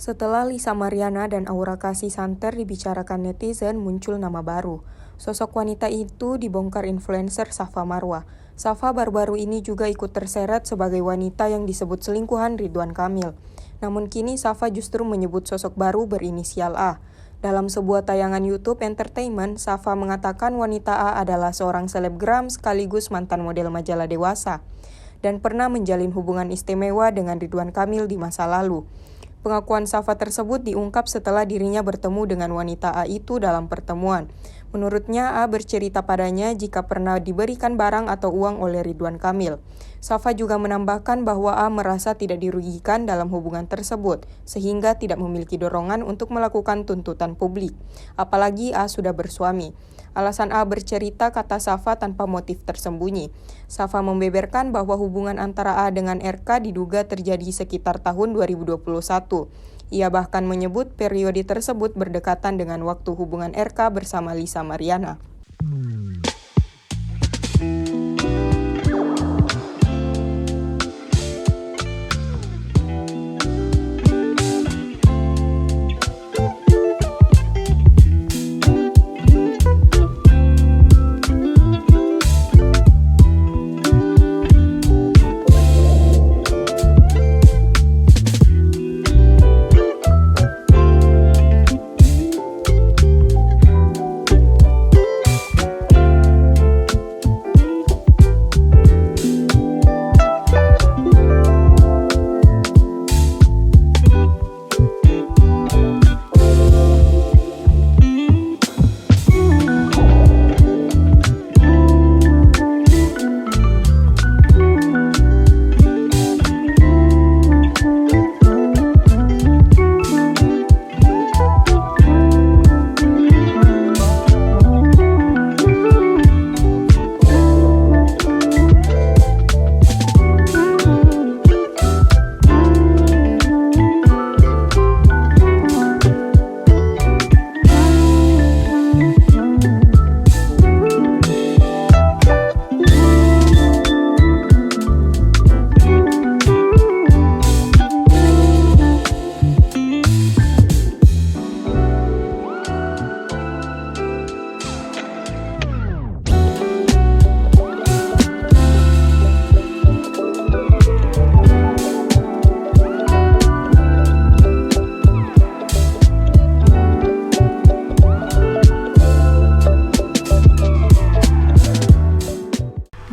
Setelah Lisa Mariana dan Aura Kasih Santer dibicarakan netizen, muncul nama baru. Sosok wanita itu dibongkar influencer Safa Marwa. Safa baru-baru ini juga ikut terseret sebagai wanita yang disebut selingkuhan Ridwan Kamil. Namun kini Safa justru menyebut sosok baru berinisial A. Dalam sebuah tayangan YouTube Entertainment, Safa mengatakan wanita A adalah seorang selebgram sekaligus mantan model majalah Dewasa dan pernah menjalin hubungan istimewa dengan Ridwan Kamil di masa lalu. Pengakuan Safa tersebut diungkap setelah dirinya bertemu dengan wanita A itu dalam pertemuan. Menurutnya, A bercerita padanya jika pernah diberikan barang atau uang oleh Ridwan Kamil. Safa juga menambahkan bahwa A merasa tidak dirugikan dalam hubungan tersebut, sehingga tidak memiliki dorongan untuk melakukan tuntutan publik. Apalagi A sudah bersuami. Alasan A bercerita, kata Safa, tanpa motif tersembunyi. Safa membeberkan bahwa hubungan antara A dengan RK diduga terjadi sekitar tahun 2021. Ia bahkan menyebut periode tersebut berdekatan dengan waktu hubungan RK bersama Lisa Mariana.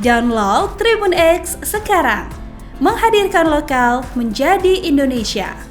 Download Tribun X sekarang, menghadirkan lokal menjadi Indonesia.